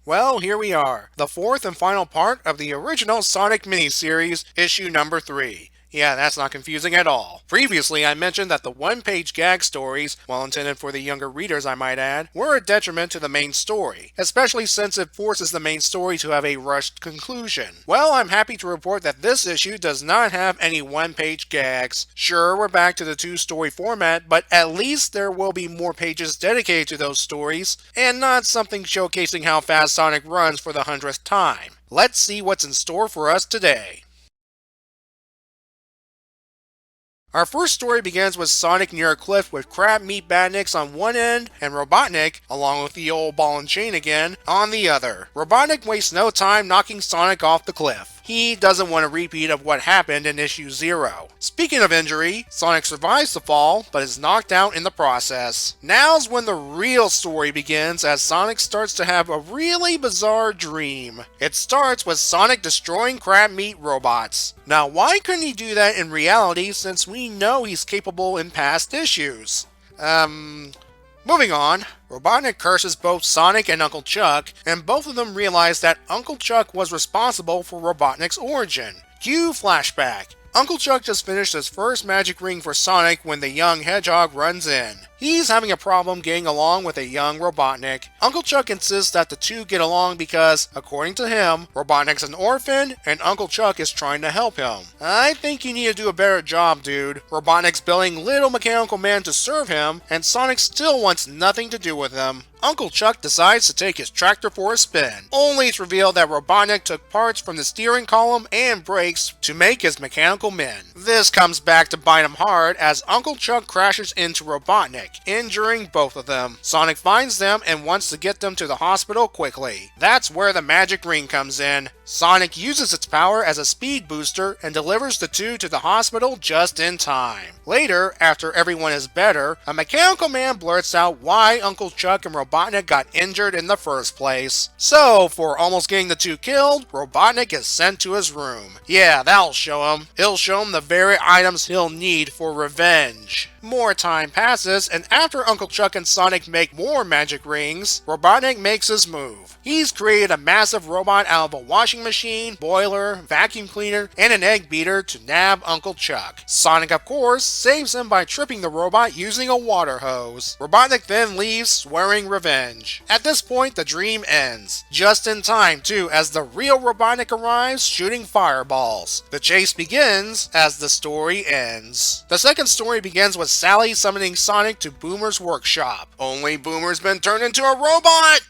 Well, here we are, the fourth and final part of the original Sonic miniseries, issue number 3. Yeah, that's not confusing at all. Previously, I mentioned that the one-page gag stories, well intended for the younger readers I might add, were a detriment to the main story, especially since it forces the main story to have a rushed conclusion. Well, I'm happy to report that this issue does not have any one-page gags. Sure, we're back to the two-story format, but at least there will be more pages dedicated to those stories, and not something showcasing how fast Sonic runs for the 100th time. Let's see what's in store for us today. Our first story begins with Sonic near a cliff with crab meat badniks on one end and Robotnik, along with the old ball and chain again, on the other. Robotnik wastes no time knocking Sonic off the cliff. He doesn't want a repeat of what happened in issue 0. Speaking of injury, Sonic survives the fall, but is knocked out in the process. Now's when the real story begins as Sonic starts to have a really bizarre dream. It starts with Sonic destroying crab meat robots. Now why couldn't he do that in reality since we know he's capable in past issues? Moving on, Robotnik curses both Sonic and Uncle Chuck, and both of them realize that Uncle Chuck was responsible for Robotnik's origin. Cue flashback. Uncle Chuck just finished his first magic ring for Sonic when the young hedgehog runs in. He's having a problem getting along with a young Robotnik. Uncle Chuck insists that the two get along because, according to him, Robotnik's an orphan and Uncle Chuck is trying to help him. I think you need to do a better job, dude. Robotnik's billing Little Mechanical Man to serve him, and Sonic still wants nothing to do with him. Uncle Chuck decides to take his tractor for a spin, only to reveal that Robotnik took parts from the steering column and brakes to make his mechanical men. This comes back to bite him hard as Uncle Chuck crashes into Robotnik, injuring both of them. Sonic finds them and wants to get them to the hospital quickly. That's where the magic ring comes in. Sonic uses its power as a speed booster and delivers the two to the hospital just in time. Later, after everyone is better, a mechanical man blurts out why Uncle Chuck and Robotnik got injured in the first place. So, for almost getting the two killed, Robotnik is sent to his room. Yeah, that'll show him. It'll show him the very items he'll need for revenge. More time passes, and after Uncle Chuck and Sonic make more magic rings, Robotnik makes his move. He's created a massive robot out of a washing machine, boiler, vacuum cleaner, and an egg beater to nab Uncle Chuck. Sonic, of course, saves him by tripping the robot using a water hose. Robotnik then leaves, swearing revenge. At this point, the dream ends. Just in time, too, as the real Robotnik arrives, shooting fireballs. The chase begins as the story ends. The second story begins with Sally summoning Sonic to Boomer's workshop. Only Boomer's been turned into a robot!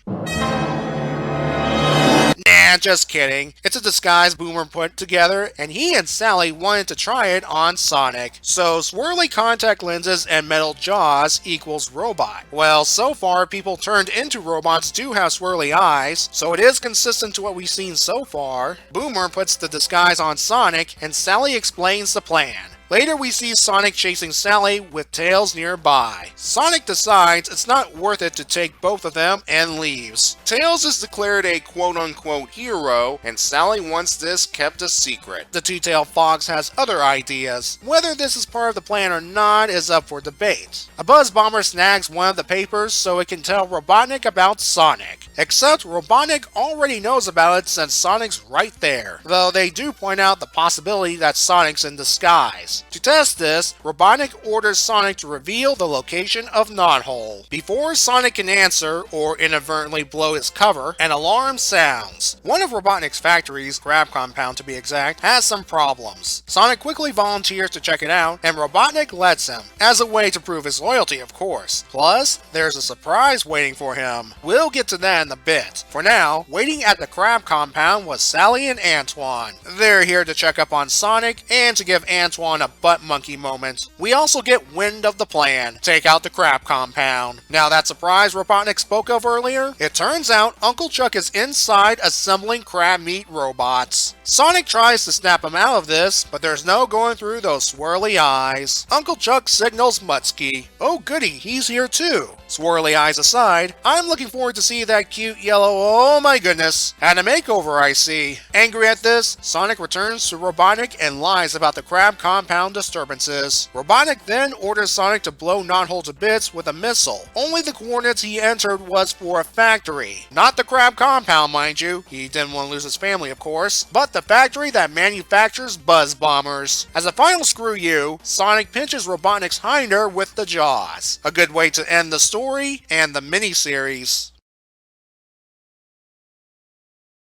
Nah, just kidding. It's a disguise Boomer put together, and he and Sally wanted to try it on Sonic. So swirly contact lenses and metal jaws equals robot. Well, so far people turned into robots do have swirly eyes, so it is consistent to what we've seen so far. Boomer puts the disguise on Sonic, and Sally explains the plan. Later we see Sonic chasing Sally with Tails nearby. Sonic decides it's not worth it to take both of them and leaves. Tails is declared a quote-unquote hero, and Sally wants this kept a secret. The Two-Tailed Fox has other ideas. Whether this is part of the plan or not is up for debate. A Buzz Bomber snags one of the papers so it can tell Robotnik about Sonic. Except Robotnik already knows about it since Sonic's right there, though they do point out the possibility that Sonic's in disguise. To test this, Robotnik orders Sonic to reveal the location of Knothole. Before Sonic can answer, or inadvertently blow his cover, an alarm sounds. One of Robotnik's factories, Crab Compound to be exact, has some problems. Sonic quickly volunteers to check it out, and Robotnik lets him, as a way to prove his loyalty, of course. Plus, there's a surprise waiting for him. We'll get to that in a bit. For now, waiting at the Crab Compound was Sally and Antoine. They're here to check up on Sonic, and to give Antoine a butt monkey moment. We also get wind of the plan. Take out the Crab Compound. Now that surprise Robotnik spoke of earlier? It turns out Uncle Chuck is inside assembling crab meat robots. Sonic tries to snap him out of this, but there's no going through those swirly eyes. Uncle Chuck signals Mutsky. Oh goody, he's here too. Swirly eyes aside, I'm looking forward to see that cute yellow oh my goodness had a makeover I see. Angry at this, Sonic returns to Robotnik and lies about the Crab Compound disturbances. Robotnik then orders Sonic to blow Knothole to bits with a missile. Only the coordinates he entered was for a factory. Not the Crab Compound, mind you. He didn't want to lose his family, of course, but the factory that manufactures buzz bombers. As a final screw you, Sonic pinches Robotnik's hinder with the jaws. A good way to end the story and the miniseries.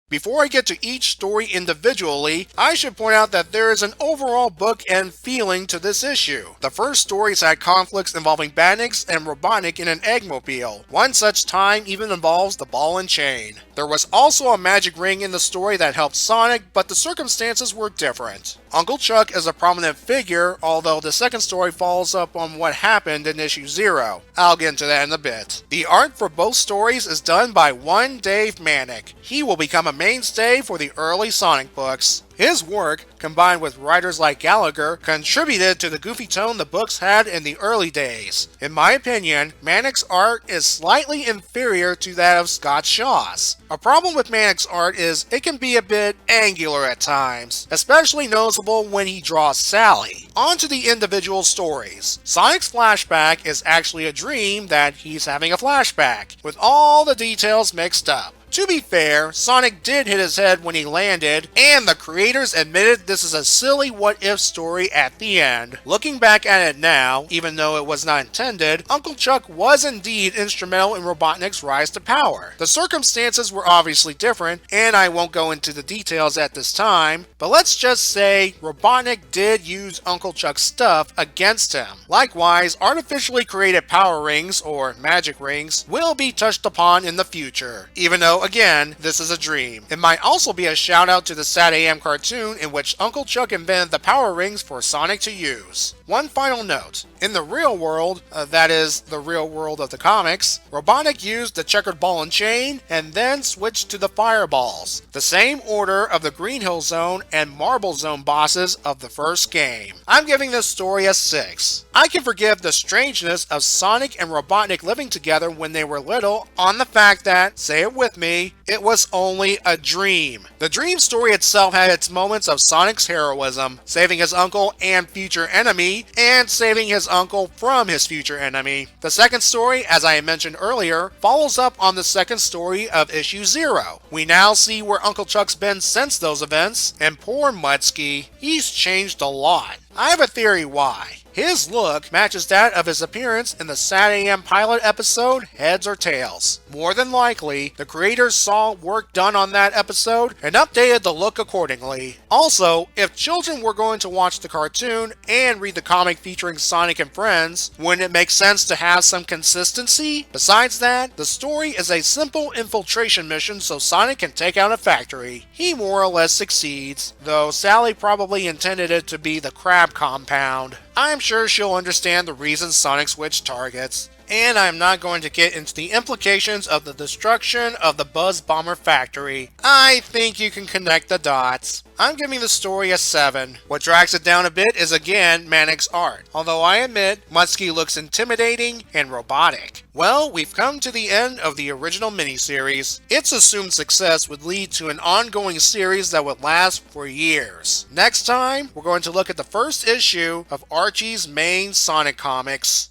Before I get to each story individually, I should point out that there is an overall bookend feeling to this issue. The first stories had conflicts involving Badniks and Robotnik in an eggmobile. One such time even involves the ball and chain. There was also a magic ring in the story that helped Sonic, but the circumstances were different. Uncle Chuck is a prominent figure, although the second story follows up on what happened in issue 0. I'll get into that in a bit. The art for both stories is done by one Dave Manik. He will become a mainstay for the early Sonic books. His work, combined with writers like Gallagher, contributed to the goofy tone the books had in the early days. In my opinion, Manik's art is slightly inferior to that of Scott Shaw's. A problem with Manik's art is it can be a bit angular at times, especially noticeable when he draws Sally. On to the individual stories. Sonic's flashback is actually a dream that he's having a flashback, with all the details mixed up. To be fair, Sonic did hit his head when he landed, and the creators admitted this is a silly what-if story at the end. Looking back at it now, even though it was not intended, Uncle Chuck was indeed instrumental in Robotnik's rise to power. The circumstances were obviously different, and I won't go into the details at this time, but let's just say Robotnik did use Uncle Chuck's stuff against him. Likewise, artificially created power rings, or magic rings, will be touched upon in the future, even though again, this is a dream. It might also be a shout out to the Sad AM cartoon in which Uncle Chuck invented the power rings for Sonic to use. One final note. In the real world, that is, the real world of the comics, Robotnik used the checkered ball and chain and then switched to the fireballs, the same order of the Green Hill Zone and Marble Zone bosses of the first game. I'm giving this story a 6. I can forgive the strangeness of Sonic and Robotnik living together when they were little on the fact that, say it with me, it was only a dream. The dream story itself had its moments of Sonic's heroism, saving his uncle and future enemy, and saving his uncle from his future enemy. The second story, as I mentioned earlier, follows up on the second story of issue 0. We now see where Uncle Chuck's been since those events, and poor Mudsky, he's changed a lot. I have a theory why. His look matches that of his appearance in the Sad AM pilot episode, Heads or Tails. More than likely, the creators saw work done on that episode and updated the look accordingly. Also, if children were going to watch the cartoon and read the comic featuring Sonic and friends, wouldn't it make sense to have some consistency? Besides that, the story is a simple infiltration mission so Sonic can take out a factory. He more or less succeeds, though Sally probably intended it to be the Crab Compound. I'm sure she'll understand the reasons Sonic switched targets, and I'm not going to get into the implications of the destruction of the Buzz Bomber factory. I think you can connect the dots. I'm giving the story a 7. What drags it down a bit is again Manik's art, although I admit Mudsky looks intimidating and robotic. Well, we've come to the end of the original miniseries. Its assumed success would lead to an ongoing series that would last for years. Next time, we're going to look at the first issue of Archie's main Sonic comics.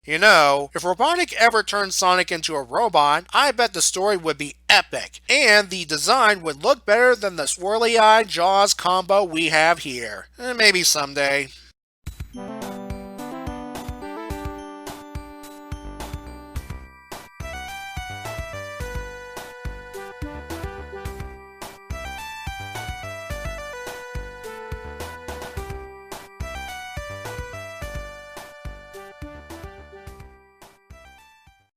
You know, if Robotnik ever turned Sonic into a robot, I bet the story would be epic, and the design would look better than the swirly-eyed Jaws combo we have here. Maybe someday.